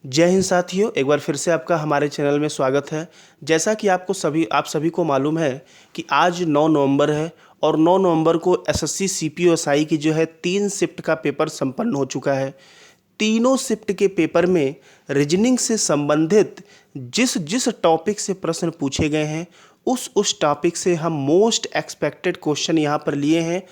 जय हिंद साथियों, एक बार फिर से आपका हमारे चैनल में स्वागत है। जैसा कि आप सभी को मालूम है कि आज 9 नवंबर है और 9 नवंबर को एसएससी सीपीओएसआई की जो है 3 शिफ्ट का पेपर संपन्न हो चुका है। तीनों शिफ्ट के पेपर में रीजनिंग से संबंधित जिस जिस टॉपिक से प्रश्न पूछे गए हैं उस टॉपिक से हम मोस्ट एक्सपेक्टेड क्वेश्चन यहाँ पर लिए हैं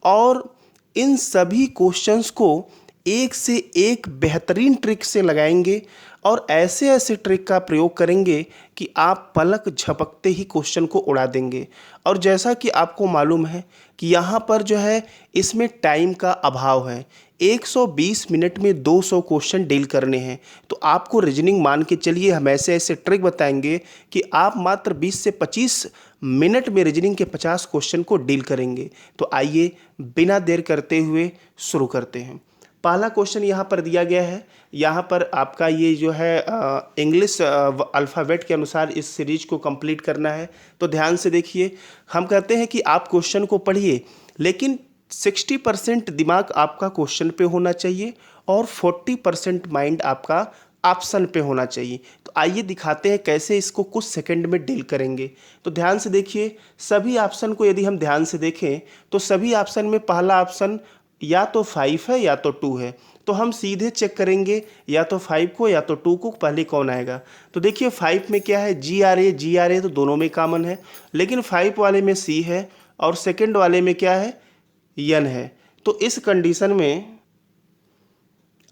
और इन सभी क्वेश्चंस को एक से एक बेहतरीन ट्रिक से लगाएंगे और ऐसे ऐसे ट्रिक का प्रयोग करेंगे कि आप पलक झपकते ही क्वेश्चन को उड़ा देंगे। और जैसा कि आपको मालूम है कि यहाँ पर जो है इसमें टाइम का अभाव है। 120 मिनट में 200 क्वेश्चन डील करने हैं, तो आपको रीजनिंग मान के चलिए हम ऐसे ऐसे ट्रिक बताएंगे कि आप मात्र 20 से 25 मिनट में रीजनिंग के 50 क्वेश्चन को डील करेंगे। तो आइए बिना देर करते हुए शुरू करते हैं। पहला क्वेश्चन यहाँ पर दिया गया है। यहाँ पर आपका ये जो है इंग्लिश अल्फ़ाबेट के अनुसार इस सीरीज को कंप्लीट करना है। तो ध्यान से देखिए, हम कहते हैं कि आप क्वेश्चन को पढ़िए लेकिन 60% दिमाग आपका क्वेश्चन पे होना चाहिए और 40% माइंड आपका ऑप्शन पे होना चाहिए। तो आइए दिखाते हैं कैसे इसको कुछ सेकंड में डील करेंगे। तो ध्यान से देखिए, सभी ऑप्शन को यदि हम ध्यान से देखें तो सभी ऑप्शन में पहला ऑप्शन या तो 5 है या तो 2 है। तो हम सीधे चेक करेंगे या तो 5 को या तो 2 को, पहले कौन आएगा। तो देखिए 5 में क्या है, जी आर ए तो दोनों में कॉमन है, लेकिन 5 वाले में सी है और सेकंड वाले में क्या है, यन है। तो इस कंडीशन में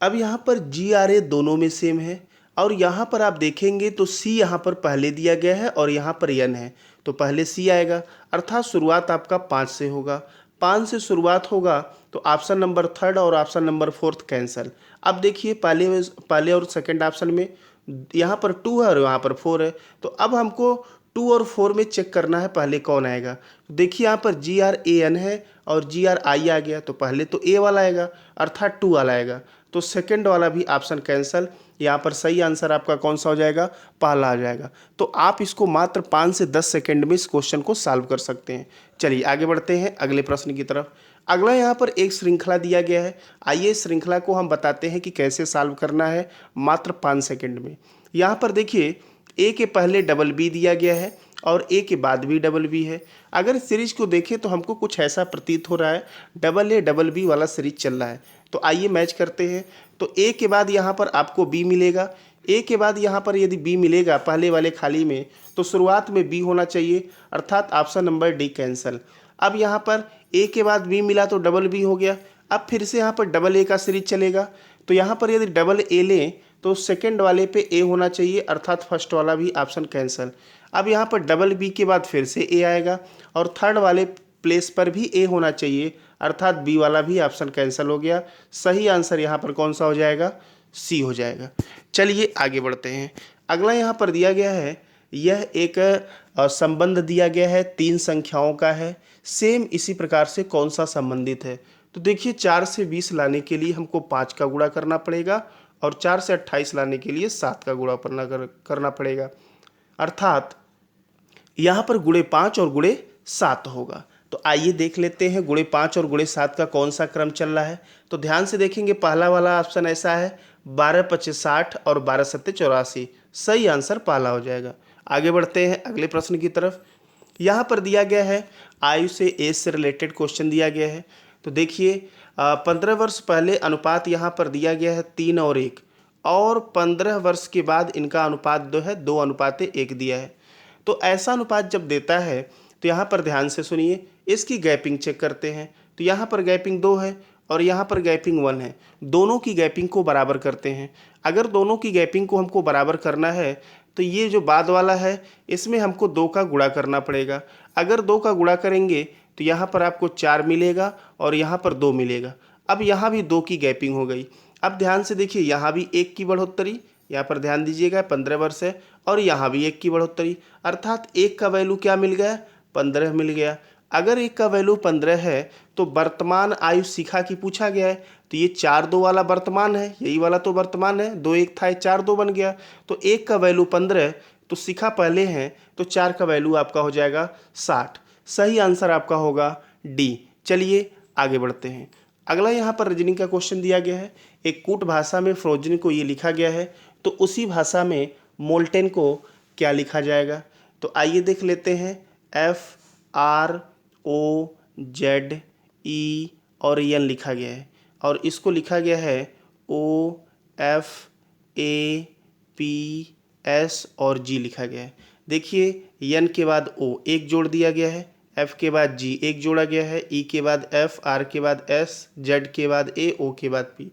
अब यहाँ पर जी आर ए दोनों में सेम है और यहाँ पर आप देखेंगे तो सी यहाँ पर पहले दिया गया है और यहाँ पर यन है, तो पहले सी आएगा, अर्थात शुरुआत आपका 5 से होगा। 5 से शुरुआत होगा तो ऑप्शन नंबर 3 और ऑप्शन नंबर 4 कैंसिल। अब देखिए पहले और सेकंड ऑप्शन में यहाँ पर 2 है और यहाँ पर 4 है, तो अब हमको 2 और 4 में चेक करना है पहले कौन आएगा। तो देखिए यहाँ पर जी आर ए एन है और जी आर आई आ गया, तो पहले तो ए वाला आएगा अर्थात 2 वाला आएगा, तो सेकंड वाला भी ऑप्शन कैंसिल। यहाँ पर सही आंसर आपका कौन सा हो जाएगा, पहला आ जाएगा। तो आप इसको मात्र 5 से 10 सेकंड में इस क्वेश्चन को सॉल्व कर सकते हैं। चलिए आगे बढ़ते हैं अगले प्रश्न की तरफ। अगला यहाँ पर एक श्रृंखला दिया गया है। आइए इस श्रृंखला को हम बताते हैं कि कैसे सॉल्व करना है मात्र 5 सेकंड में। यहाँ पर देखिए ए के पहले डबल बी दिया गया है और ए के बाद भी डबल बी है। अगर सीरीज को देखें तो हमको कुछ ऐसा प्रतीत हो रहा है डबल ए डबल बी वाला सीरीज चल रहा है। तो आइए मैच करते हैं। तो ए के बाद यहाँ पर आपको बी मिलेगा, ए के बाद यहाँ पर यदि बी मिलेगा पहले वाले खाली में तो शुरुआत में बी होना चाहिए, अर्थात ऑप्शन नंबर डी कैंसिल। अब यहाँ पर ए के बाद बी मिला तो डबल बी हो गया। अब फिर से यहाँ पर डबल ए का सीरीज चलेगा, तो यहाँ पर यदि डबल ए लें तो सेकंड वाले पे ए होना चाहिए, अर्थात फर्स्ट वाला भी ऑप्शन कैंसिल। अब यहाँ पर डबल बी के बाद फिर से ए आएगा और थर्ड वाले प्लेस पर भी ए होना चाहिए, अर्थात बी वाला भी ऑप्शन कैंसिल हो गया। सही आंसर यहाँ पर कौन सा हो जाएगा, सी हो जाएगा। चलिए आगे बढ़ते हैं। अगला यहाँ पर दिया गया है, यह एक संबंध दिया गया है 3 संख्याओं का है। सेम इसी प्रकार से कौन सा संबंधित है। तो देखिए 4 से 20 लाने के लिए हमको 5 का गुणा करना पड़ेगा और 4 से 28 लाने के लिए 7 का गुणा करना पड़ेगा, अर्थात यहाँ पर गुणे 5 और गुणे 7 होगा। तो आइए देख लेते हैं गुणे 5 और गुणे 7 का कौन सा क्रम चल रहा है। तो ध्यान से देखेंगे पहला वाला ऑप्शन ऐसा है 12 25 60 और 12 7 84, सही आंसर पहला हो जाएगा। आगे बढ़ते हैं अगले प्रश्न की तरफ। यहाँ पर दिया गया है आयु से एज से रिलेटेड क्वेश्चन दिया गया है। तो देखिए 15 वर्ष पहले अनुपात यहाँ पर दिया गया है 3 और 1 और 15 वर्ष के बाद इनका अनुपात जो है 2:1 दिया है। तो ऐसा अनुपात जब देता है तो यहाँ पर ध्यान से सुनिए, इसकी गैपिंग चेक करते हैं। तो यहाँ पर गैपिंग 2 है और यहाँ पर गैपिंग 1 है, दोनों की गैपिंग को बराबर करते हैं। अगर दोनों की गैपिंग को हमको बराबर करना है तो ये जो बाद वाला है इसमें हमको 2 का गुणा करना पड़ेगा। अगर 2 का गुणा करेंगे तो यहाँ पर आपको 4 मिलेगा और यहाँ पर 2 मिलेगा। अब यहाँ भी 2 की गैपिंग हो गई। अब ध्यान से देखिए यहाँ भी 1 की बढ़ोतरी, यहाँ पर ध्यान दीजिएगा 15 वर्ष है और यहाँ भी 1 की बढ़ोतरी, अर्थात 1 का वैल्यू क्या मिल गया, 15 मिल गया। अगर 1 का वैल्यू 15 है तो वर्तमान आयु शिखा की पूछा गया है, तो ये 4 2 वाला वर्तमान है, यही वाला तो वर्तमान है, 2 1 था 4 2 बन गया। तो 1 का वैल्यू 15 तो शिखा पहले है, तो 4 का वैल्यू आपका हो जाएगा 60। सही आंसर आपका होगा डी। चलिए आगे बढ़ते हैं। अगला यहाँ पर रीजनिंग का क्वेश्चन दिया गया है। एक कूट भाषा में फ्रोजन को ये लिखा गया है, तो उसी भाषा में मोल्टेन को क्या लिखा जाएगा? तो आइए देख लेते हैं। FROZE और एन लिखा गया है, और इसको लिखा गया है OFAPS और जी लिखा गया है। देखिए एन के बाद O एक जोड़ दिया गया है, F के बाद G एक जोड़ा गया है, E के बाद F, R के बाद S, Z के बाद A, O के बाद P,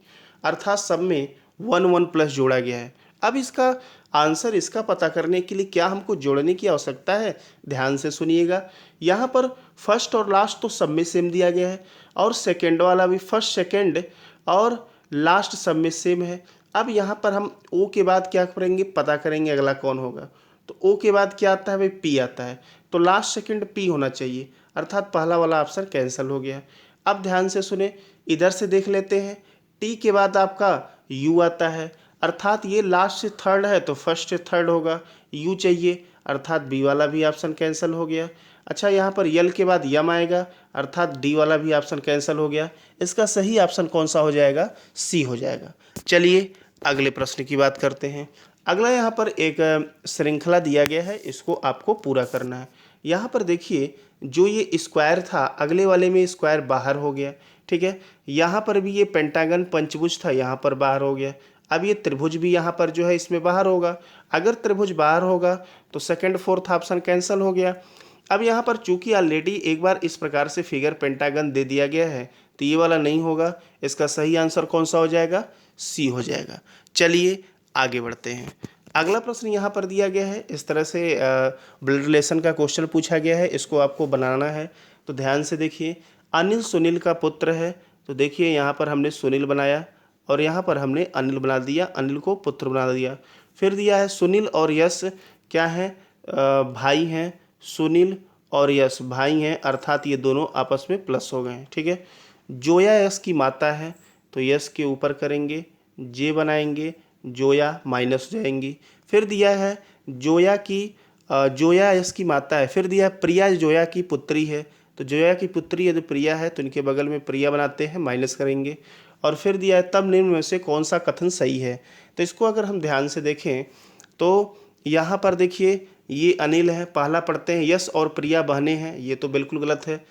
अर्थात सब में 1 1 प्लस जोड़ा गया है। अब इसका आंसर इसका पता करने के लिए क्या हमको जोड़ने की आवश्यकता है? ध्यान से सुनिएगा। यहाँ पर फर्स्ट और लास्ट तो सब में सेम दिया गया है, और सेकेंड वाला भी फर्स्ट सेकेंड और लास्ट सब में सेम है। अब यहाँ पर हम ओ के बाद क्या करेंगे? पता करेंगे अगला कौन होगा। तो ओ के बाद क्या आता है भाई? पी आता है, तो लास्ट सेकेंड पी होना चाहिए, अर्थात पहला वाला ऑप्शन कैंसिल हो गया। अब ध्यान से सुने, इधर से देख लेते हैं। टी के बाद आपका यू आता है, अर्थात ये लास्ट से थर्ड है तो फर्स्ट से थर्ड होगा, यू चाहिए, अर्थात बी वाला भी ऑप्शन कैंसिल हो गया। अच्छा, यहाँ पर यल के बाद यम आएगा, अर्थात डी वाला भी ऑप्शन कैंसिल हो गया। इसका सही ऑप्शन कौन सा हो जाएगा? सी हो जाएगा। चलिए अगले प्रश्न की बात करते हैं। अगला यहाँ पर एक श्रृंखला दिया गया है, इसको आपको पूरा करना है। यहाँ पर देखिए, जो ये स्क्वायर था अगले वाले में स्क्वायर बाहर हो गया, ठीक है। यहाँ पर भी ये पेंटागन पंचभुज था, यहाँ पर बाहर हो गया। अब ये त्रिभुज भी यहाँ पर जो है इसमें बाहर होगा। अगर त्रिभुज बाहर होगा तो सेकंड फोर्थ ऑप्शन कैंसिल हो गया। अब यहाँ पर चूंकि ऑलरेडी एक बार इस प्रकार से फिगर पेंटागन दे दिया गया है, तो ये वाला नहीं होगा। इसका सही आंसर कौन सा हो जाएगा? सी हो जाएगा। चलिए आगे बढ़ते हैं। अगला प्रश्न यहाँ पर दिया गया है, इस तरह से ब्लड रिलेशन का क्वेश्चन पूछा गया है, इसको आपको बनाना है। तो ध्यान से देखिए, अनिल सुनील का पुत्र है। तो देखिए यहाँ पर हमने सुनील बनाया और यहाँ पर हमने अनिल बना दिया, अनिल को पुत्र बना दिया। फिर दिया है सुनील और यश क्या है? भाई हैं। सुनील और यश भाई हैं, अर्थात ये दोनों आपस में प्लस हो गए हैं, ठीक है। जोया यश की माता है, तो यश के ऊपर करेंगे, जे बनाएंगे, जोया माइनस हो जाएंगी। फिर दिया है जोया यश की माता है। फिर दिया है प्रिया जोया की पुत्री है, तो जोया की पुत्री यदि प्रिया है तो इनके बगल में प्रिया बनाते हैं, माइनस करेंगे। और फिर दिया है तब निम्न में से कौन सा कथन सही है? तो इसको अगर हम ध्यान से देखें तो यहाँ पर देखिए, ये अनिल है, पहला पढ़ते हैं, यश और प्रिया बहनें हैं, ये तो बिल्कुल गलत है।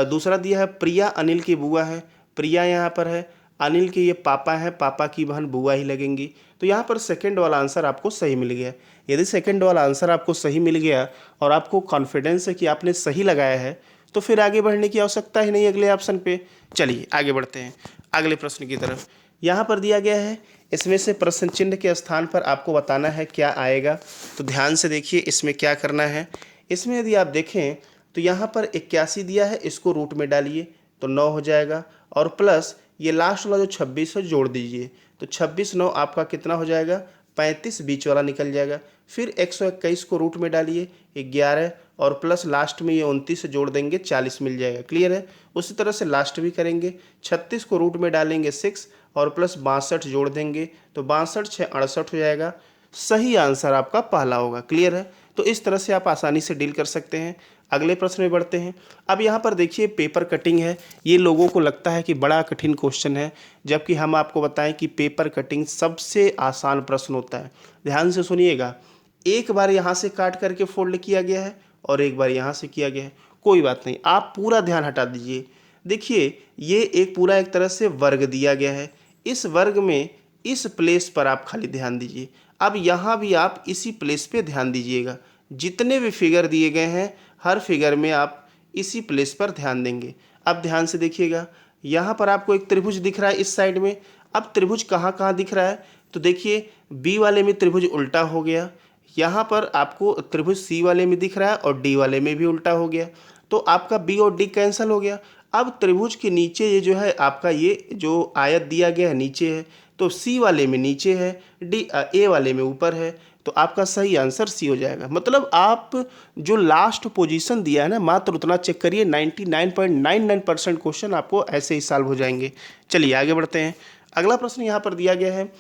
दूसरा दिया है प्रिया अनिल की बुआ है, प्रिया यहाँ पर है, अनिल के ये पापा हैं, पापा की बहन बुआ ही लगेंगी। तो यहाँ पर सेकंड वाला आंसर आपको सही मिल गया। यदि सेकंड वाला आंसर आपको सही मिल गया और आपको कॉन्फिडेंस है कि आपने सही लगाया है, तो फिर आगे बढ़ने की आवश्यकता ही नहीं अगले ऑप्शन पे। चलिए आगे बढ़ते हैं अगले प्रश्न की तरफ। यहाँ पर दिया गया है, इसमें से प्रश्न चिन्ह के स्थान पर आपको बताना है क्या आएगा। तो ध्यान से देखिए इसमें क्या करना है। इसमें यदि आप देखें तो यहाँ पर 81 दिया है, इसको रूट में डालिए तो 9 हो जाएगा, और प्लस ये लास्ट वाला जो 26 है जोड़ दीजिए, तो 26 9 आपका कितना हो जाएगा? 35, बीच वाला निकल जाएगा। फिर 121 को रूट में डालिए 11, और प्लस लास्ट में ये 29 से जोड़ देंगे 40 मिल जाएगा। क्लियर है? उसी तरह से लास्ट भी करेंगे, 36 को रूट में डालेंगे 6, और प्लस 62 जोड़ देंगे तो 62 6 68 हो जाएगा। सही आंसर आपका पहला होगा। क्लियर है? तो इस तरह से आप आसानी से डील कर सकते हैं। अगले प्रश्न में बढ़ते हैं। अब यहाँ पर देखिए पेपर कटिंग है, ये लोगों को लगता है कि बड़ा कठिन क्वेश्चन है, जबकि हम आपको बताएं कि पेपर कटिंग सबसे आसान प्रश्न होता है। ध्यान से सुनिएगा, एक बार यहाँ से काट करके फोल्ड किया गया है और एक बार यहाँ से किया गया है, कोई बात नहीं, आप पूरा ध्यान हटा दीजिए। देखिए ये एक पूरा एक तरह से वर्ग दिया गया है, इस वर्ग में इस प्लेस पर आप खाली ध्यान दीजिए। अब यहाँ भी आप इसी प्लेस पे ध्यान दीजिएगा, जितने भी फिगर दिए गए हैं हर फिगर में आप इसी प्लेस पर ध्यान देंगे। अब ध्यान से देखिएगा, यहाँ पर आपको एक त्रिभुज दिख रहा है इस साइड में। अब त्रिभुज कहाँ कहाँ दिख रहा है? तो देखिए बी वाले में त्रिभुज उल्टा हो गया, यहाँ पर आपको त्रिभुज सी वाले में दिख रहा है और डी वाले में भी उल्टा हो गया, तो आपका बी और डी कैंसिल हो गया। अब त्रिभुज के नीचे ये जो है आपका ये जो आयत दिया गया है नीचे है, तो सी वाले में नीचे है, ए वाले में ऊपर है, तो आपका सही आंसर सी हो जाएगा। मतलब आप जो लास्ट पोजीशन दिया है ना, मात्र उतना चेक करिए, 99.99% क्वेश्चन आपको ऐसे ही सॉल्व हो जाएंगे। चलिए आगे बढ़ते हैं। अगला प्रश्न यहाँ पर दिया गया है,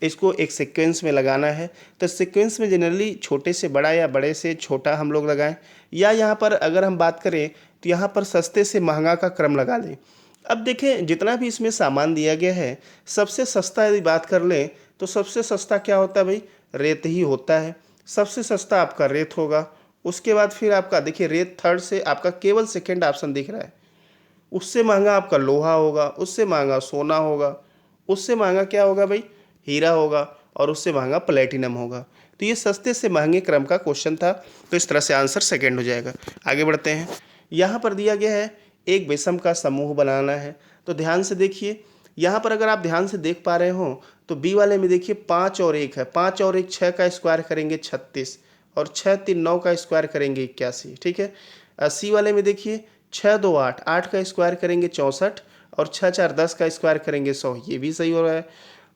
इसको एक सीक्वेंस में लगाना है। तो सीक्वेंस में जनरली छोटे से बड़ा या बड़े से छोटा हम लोग लगाएं, या यहाँ पर अगर हम बात करें तो यहाँ पर सस्ते से महंगा का क्रम लगा लें। अब देखें जितना भी इसमें सामान दिया गया है, सबसे सस्ता यदि बात कर लें तो सबसे सस्ता क्या होता है भाई, रेत ही होता है। सबसे सस्ता आपका रेत होगा। उसके बाद फिर आपका देखिए रेत थर्ड से आपका केवल सेकेंड ऑप्शन दिख रहा है। उससे महंगा आपका लोहा होगा, उससे महंगा सोना होगा, उससे महंगा क्या होगा भाई, हीरा होगा, और उससे महंगा प्लेटिनम होगा। तो ये सस्ते से महंगे क्रम का क्वेश्चन था, तो इस तरह से आंसर सेकंड हो जाएगा। आगे बढ़ते हैं। यहाँ पर दिया गया है एक विषम का समूह बनाना है। तो ध्यान से देखिए, यहाँ पर अगर आप ध्यान से देख पा रहे हो तो बी वाले में देखिए 5 और 1 है। 5 और 1 6 का स्क्वायर करेंगे 36, और 6 3 9 का स्क्वायर करेंगे 81, ठीक है। सी वाले में देखिए 6 2 8, 8 का स्क्वायर करेंगे 64, और 6 4 10 का स्क्वायर करेंगे 100, ये भी सही हो रहा है।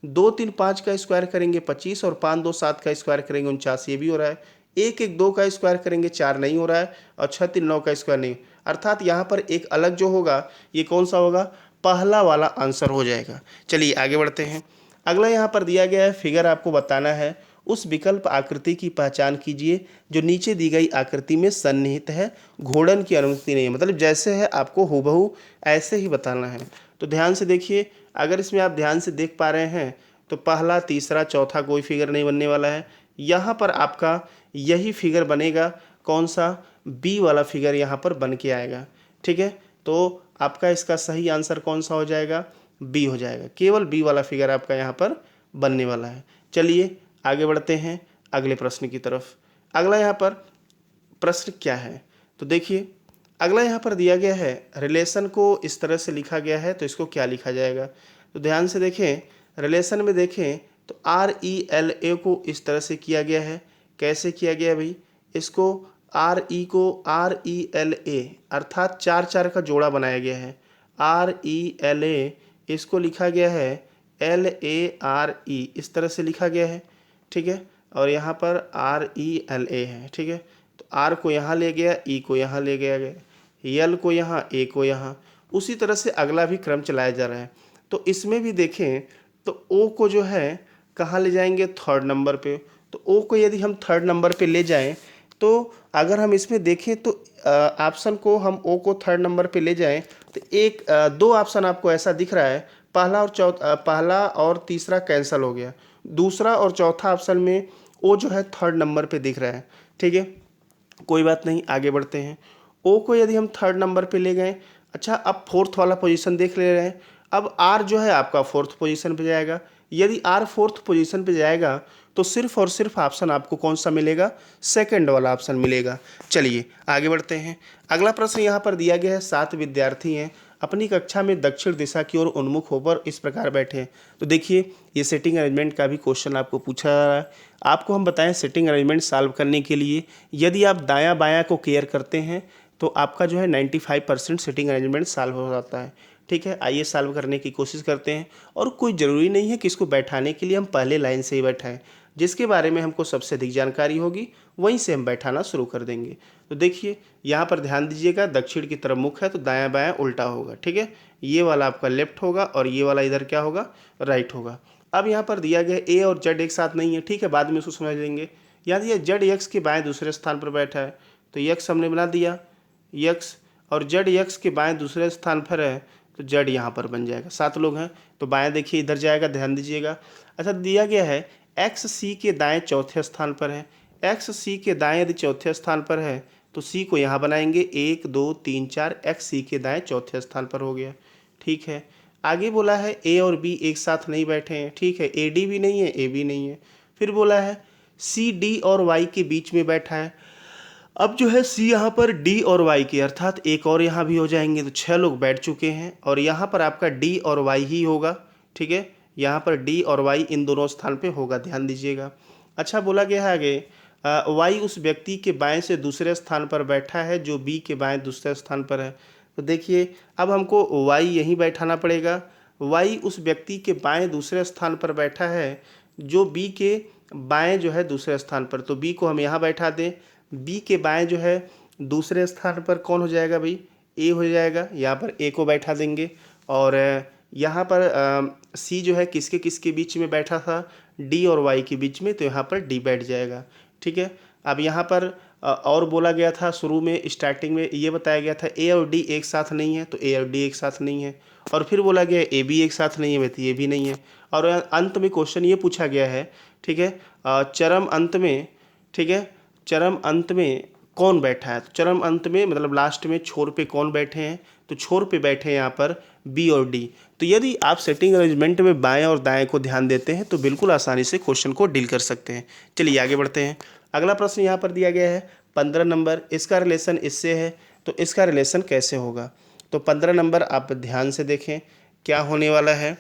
2 3 5 का स्क्वायर करेंगे 25, और 5 2 7 का स्क्वायर करेंगे 49, ये भी हो रहा है। 1 1 2 का स्क्वायर करेंगे 4, नहीं हो रहा है, और 6 3 9 का स्क्वायर नहीं। अर्थात यहाँ पर एक अलग जो होगा ये कौन सा होगा, पहला वाला आंसर हो जाएगा। चलिए आगे बढ़ते हैं। अगला यहाँ पर दिया गया है फिगर आपको बताना है, उस विकल्प आकृति की पहचान कीजिए जो नीचे दी गई आकृति में सन्निहित है, घोड़न की अनुमति नहीं है। मतलब जैसे है आपको हूबहू ऐसे ही बताना है। तो ध्यान से देखिए, अगर इसमें आप ध्यान से देख पा रहे हैं तो पहला तीसरा चौथा कोई फिगर नहीं बनने वाला है। यहाँ पर आपका यही फिगर बनेगा, कौन सा, बी वाला फिगर यहाँ पर बन के आएगा, ठीक है। तो आपका इसका सही आंसर कौन सा हो जाएगा, बी हो जाएगा। केवल बी वाला फिगर आपका यहाँ पर बनने वाला है। चलिए आगे बढ़ते हैं अगले प्रश्न की तरफ। अगला यहाँ पर प्रश्न क्या है, तो देखिए अगला यहाँ पर दिया गया है रिलेशन को इस तरह से लिखा गया है, तो इसको क्या लिखा जाएगा। तो ध्यान से देखें, रिलेशन में देखें तो RELA को इस तरह से किया गया है। कैसे किया गया भाई, इसको RE को RELA अर्थात 4 4 का जोड़ा बनाया गया है। RELA इसको लिखा गया है LARE, इस तरह से लिखा गया है, ठीक है। और यहाँ पर RELA है, ठीक है। तो R को यहाँ ले गया, E को यहाँ ले गया गया, L को यहाँ, A को यहाँ। उसी तरह से अगला भी क्रम चलाया जा रहा है। तो इसमें भी देखें तो O को जो है कहाँ ले जाएंगे, थर्ड नंबर पे। तो O को यदि हम थर्ड नंबर पे ले जाएं तो अगर हम इसमें देखें तो ऑप्शन को हम O को थर्ड नंबर पे ले जाएं तो दो ऑप्शन आपको ऐसा दिख रहा है, पहला और तीसरा कैंसिल हो गया, दूसरा और चौथा ऑप्शन में O जो है थर्ड नंबर पे दिख रहा है, ठीक है। कोई बात नहीं, आगे बढ़ते हैं। O को यदि हम थर्ड नंबर पे ले गए, अच्छा अब फोर्थ वाला पोजीशन देख ले रहे हैं। अब R जो है आपका फोर्थ पोजीशन पे जाएगा। यदि R फोर्थ पोजीशन पे जाएगा तो सिर्फ और सिर्फ ऑप्शन आपको कौन सा मिलेगा, सेकंड वाला ऑप्शन मिलेगा। चलिए आगे बढ़ते हैं। अगला प्रश्न यहाँ पर दिया गया है, 7 विद्यार्थी हैं, अपनी कक्षा में दक्षिण दिशा की ओर उन्मुख होकर इस प्रकार बैठे हैं। तो देखिए ये सेटिंग अरेंजमेंट का भी क्वेश्चन आपको पूछा जा रहा है। आपको हम बताएं सेटिंग अरेंजमेंट सॉल्व करने के लिए यदि आप दायां बायां को केयर करते हैं तो आपका जो है 95% सेटिंग अरेंजमेंट सॉल्व हो जाता है, ठीक है। आइए सॉल्व करने की कोशिश करते हैं। और कोई ज़रूरी नहीं है कि इसको बैठाने के लिए हम पहले लाइन से ही बैठाएं, जिसके बारे में हमको सबसे अधिक जानकारी होगी वहीं से हम बैठाना शुरू कर देंगे। तो देखिए यहाँ पर ध्यान दीजिएगा, दक्षिण की तरफ मुख है तो दायां बायां उल्टा होगा, ठीक है। ये वाला आपका लेफ्ट होगा और ये वाला इधर क्या होगा, राइट होगा। अब यहाँ पर दिया गया ए और जेड एक साथ नहीं है, ठीक है, बाद में उसको समझ लेंगे। यहाँ दिया जेड यक्स के बाएं दूसरे स्थान पर बैठा है, तो यक्स हमने बना दिया यक्स, और जेड यक्स के बाएं दूसरे स्थान पर है तो जेड यहाँ पर बन जाएगा। 7 लोग हैं तो बाएं देखिए इधर जाएगा, ध्यान दीजिएगा। अच्छा दिया गया है एक्स सी के दाएं चौथे स्थान पर है। एक्स सी के दाएं यदि चौथे स्थान पर है तो सी को यहाँ बनाएंगे 1 2 3 4, एक्स सी के दाएं चौथे स्थान पर हो गया, ठीक है। आगे बोला है ए और बी एक साथ नहीं बैठे हैं, ठीक है, ए डी भी नहीं है, ए भी नहीं है। फिर बोला है सी डी और वाई के बीच में बैठा है। अब जो है सी यहाँ पर डी और वाई के अर्थात एक और यहाँ भी हो जाएंगे, तो 6 लोग बैठ चुके हैं, और यहाँ पर आपका डी और वाई ही होगा, ठीक है। यहाँ पर डी और वाई इन दोनों स्थान पे होगा, ध्यान दीजिएगा। अच्छा बोला गया है आगे वाई उस व्यक्ति के बाएं से दूसरे स्थान पर बैठा है जो बी के बाएं दूसरे स्थान पर है। तो देखिए अब हमको वाई यहीं बैठाना पड़ेगा। वाई उस व्यक्ति के बाएं दूसरे स्थान पर बैठा है जो बी के बाएं जो है दूसरे स्थान पर, तो बी को हम यहाँ बैठा दें। बी के बाएं जो है दूसरे स्थान पर कौन हो जाएगा भाई, ए हो जाएगा, यहाँ पर ए को बैठा देंगे। और यहाँ पर सी जो है किसके किसके बीच में बैठा था, डी और वाई के बीच में, तो यहाँ पर डी बैठ जाएगा, ठीक है। अब यहाँ पर और बोला गया था शुरू में स्टार्टिंग में ये बताया गया था ए और डी एक साथ नहीं है, तो ए और डी एक साथ नहीं है। और फिर बोला गया ए बी एक साथ नहीं है, तो ये भी नहीं है। और अंत में क्वेश्चन ये पूछा गया है, ठीक है, चरम अंत में, ठीक है, चरम अंत में कौन बैठा है। तो चरम अंत में मतलब लास्ट में छोर पे कौन बैठे हैं, तो छोर पे बैठे हैं यहाँ पर बी और डी। तो यदि आप सेटिंग अरेंजमेंट में बाएं और दाएं को ध्यान देते हैं तो बिल्कुल आसानी से क्वेश्चन को डील कर सकते हैं। चलिए आगे बढ़ते हैं। अगला प्रश्न यहाँ पर दिया गया है 15 नंबर, इसका रिलेशन इससे है, तो इसका रिलेशन कैसे होगा। तो 15 नंबर आप ध्यान से देखें क्या होने वाला है।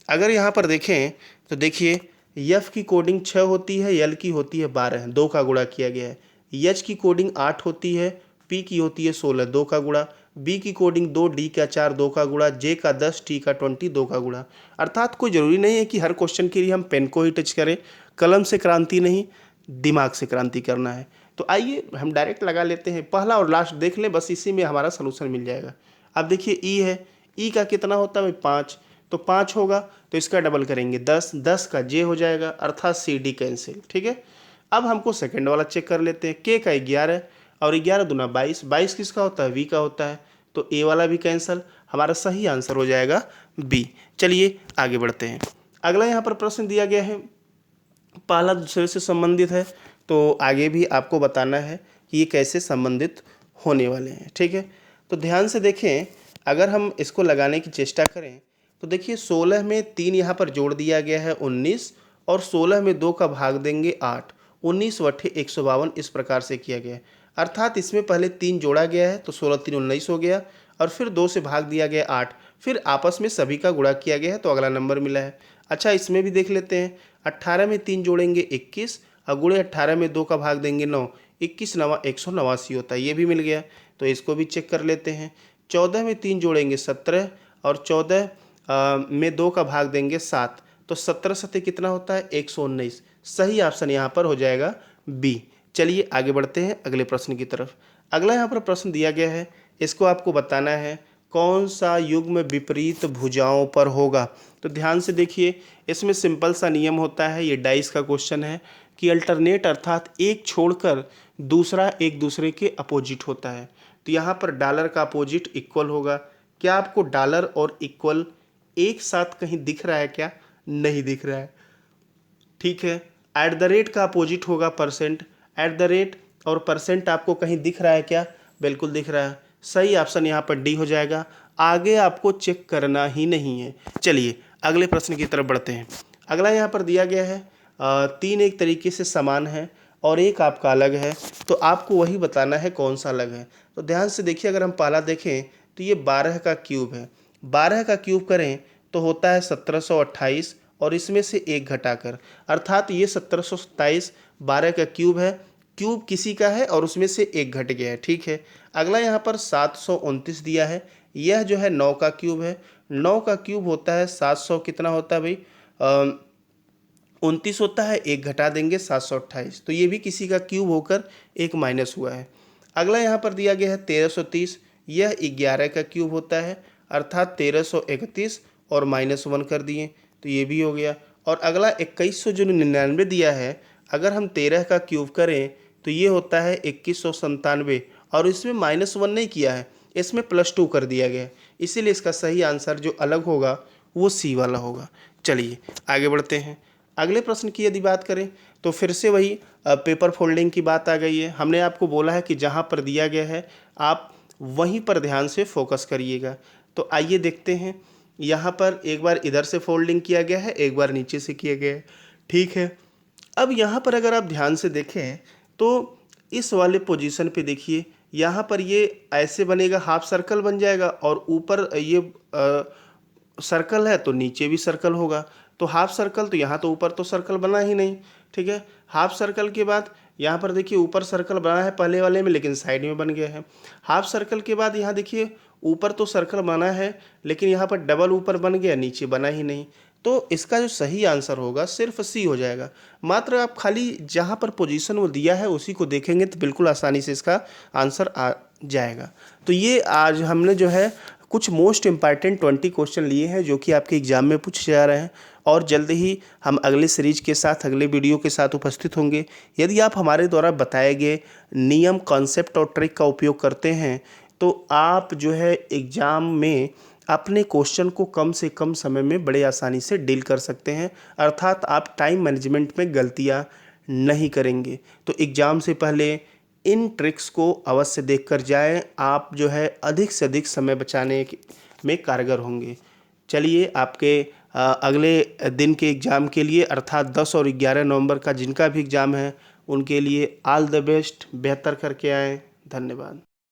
अगर यहाँ पर देखें तो देखिए यफ की कोडिंग 6 होती है, यल की होती है 12, 2 का गुणा किया गया है। एच की कोडिंग 8 होती है, पी की होती है 16, 2 का गुणा। बी की कोडिंग 2, डी का 4, 2 का गुणा, जे का 10, टी का 20, 2 का गुणा। अर्थात कोई ज़रूरी नहीं है कि हर क्वेश्चन के लिए हम पेन को ही टच करें, कलम से क्रांति नहीं, दिमाग से क्रांति करना है। तो आइए हम डायरेक्ट लगा लेते हैं, पहला और लास्ट देख लें, बस इसी में हमारा सलूशन मिल जाएगा। अब देखिए ई है, ई का कितना होता है भाई 5, तो 5 होगा तो इसका डबल करेंगे 10, 10 का जे हो जाएगा, अर्थात सी डी कैंसिल। ठीक है, अब हमको सेकंड वाला चेक कर लेते हैं। के का 11 और 11 दूना 22, 22 किसका होता है, वी का होता है, तो ए वाला भी कैंसिल, हमारा सही आंसर हो जाएगा बी। चलिए आगे बढ़ते हैं। अगला यहाँ पर प्रश्न दिया गया है, पहला दूसरे से संबंधित है, तो आगे भी आपको बताना है कि ये कैसे संबंधित होने वाले हैं। ठीक है, तो ध्यान से देखें, अगर हम इसको लगाने की चेष्टा करें तो देखिए 16 में 3 यहाँ पर जोड़ दिया गया है 19, और 16 में 2 का भाग देंगे 8, 19 बटे 152 इस प्रकार से किया गया है। अर्थात इसमें पहले 3 जोड़ा गया है तो 16 3 19 हो गया, और फिर 2 से भाग दिया गया 8, फिर आपस में सभी का गुणा किया गया है तो अगला नंबर मिला है। अच्छा इसमें भी देख लेते हैं, 18 में 3 जोड़ेंगे 21, और गुणे 18 में 2 का भाग देंगे 9, 21 9 189 होता है, ये भी मिल गया, तो इसको भी चेक कर लेते हैं। 14 में 3 जोड़ेंगे 17, और 14 में 2 का भाग देंगे 7, तो 17 सत्ते कितना होता है 119, सही ऑप्शन यहाँ पर हो जाएगा बी। चलिए आगे बढ़ते हैं अगले प्रश्न की तरफ। अगला यहाँ पर प्रश्न दिया गया है, इसको आपको बताना है कौन सा युग्म विपरीत भुजाओं पर होगा। तो ध्यान से देखिए, इसमें सिंपल सा नियम होता है, ये डाइस का क्वेश्चन है कि अल्टरनेट अर्थात एक छोड़कर दूसरा एक दूसरे के अपोजिट होता है। तो यहाँ पर डॉलर का अपोजिट इक्वल होगा। क्या आपको डॉलर और इक्वल एक साथ कहीं दिख रहा है क्या, नहीं दिख रहा है। ठीक है, एट द रेट का अपोजिट होगा परसेंट, एट द रेट और परसेंट आपको कहीं दिख रहा है क्या, बिल्कुल दिख रहा है, सही ऑप्शन यहाँ पर डी हो जाएगा। आगे आपको चेक करना ही नहीं है। चलिए अगले प्रश्न की तरफ बढ़ते हैं। अगला यहाँ पर दिया गया है 3 एक तरीके से समान है और एक आपका अलग है, तो आपको वही बताना है कौन सा अलग है। तो ध्यान से देखिए, अगर हम पहला देखें तो ये 12 का क्यूब है, 12 का क्यूब करें तो होता है 1728, और इसमें से एक घटाकर, अर्थात ये 1727 12 का क्यूब है, क्यूब किसी का है और उसमें से एक घट गया है। ठीक है, अगला यहाँ पर 729 दिया है, यह जो है 9 का क्यूब है, 9 का क्यूब होता है 700 कितना होता है भाई 29 होता है, एक घटा देंगे 728, तो ये भी किसी का क्यूब होकर एक माइनस हुआ है। अगला यहाँ पर दिया गया है 1330, यह 11 का क्यूब होता है, अर्थात 1331 और -1 कर दिए तो ये भी हो गया। और अगला 2199 दिया है, अगर हम 13 का क्यूब करें तो ये होता है 2197, और इसमें -1 नहीं किया है, इसमें +2 कर दिया गया, इसीलिए इसका सही आंसर जो अलग होगा वो सी वाला होगा। चलिए आगे बढ़ते हैं। अगले प्रश्न की यदि बात करें तो फिर से वही पेपर फोल्डिंग की बात आ गई है। हमने आपको बोला है कि जहाँ पर दिया गया है आप वहीं पर ध्यान से फोकस करिएगा। तो आइए देखते हैं, यहाँ पर एक बार इधर से फोल्डिंग किया गया है, एक बार नीचे से किया गया है। ठीक है, अब यहाँ पर अगर आप ध्यान से देखें तो इस वाले पोजीशन पे देखिए, यहाँ पर ये ऐसे बनेगा, हाफ सर्कल बन जाएगा, और ऊपर ये सर्कल है तो नीचे भी सर्कल होगा, तो हाफ सर्कल, तो यहाँ तो ऊपर तो सर्कल बना ही नहीं। ठीक है, हाफ सर्कल के बाद यहाँ पर देखिए ऊपर सर्कल बना है पहले वाले में, लेकिन साइड में बन गया है। हाफ सर्कल के बाद यहाँ देखिए ऊपर तो सर्कल बना है, लेकिन यहाँ पर डबल ऊपर बन गया, नीचे बना ही नहीं। तो इसका जो सही आंसर होगा सिर्फ सी हो जाएगा। मात्र आप खाली जहाँ पर पोजीशन वो दिया है उसी को देखेंगे तो बिल्कुल आसानी से इसका आंसर आ जाएगा। तो ये आज हमने जो है कुछ मोस्ट इम्पॉर्टेंट 20 क्वेश्चन लिए हैं जो कि आपके एग्जाम में पूछे जा रहे हैं, और जल्द ही हम अगले सीरीज के साथ, अगले वीडियो के साथ उपस्थित होंगे। यदि आप हमारे द्वारा बताए गए नियम, कॉन्सेप्ट और ट्रिक का उपयोग करते हैं तो आप जो है एग्ज़ाम में अपने क्वेश्चन को कम से कम समय में बड़े आसानी से डील कर सकते हैं, अर्थात आप टाइम मैनेजमेंट में गलतियां नहीं करेंगे। तो एग्ज़ाम से पहले इन ट्रिक्स को अवश्य देख कर जाएँ, आप जो है अधिक से अधिक समय बचाने में कारगर होंगे। चलिए आपके अगले दिन के एग्ज़ाम के लिए अर्थात 10 और 11 नवंबर का जिनका भी एग्ज़ाम है उनके लिए ऑल द बेस्ट, बेहतर करके आएँ। धन्यवाद।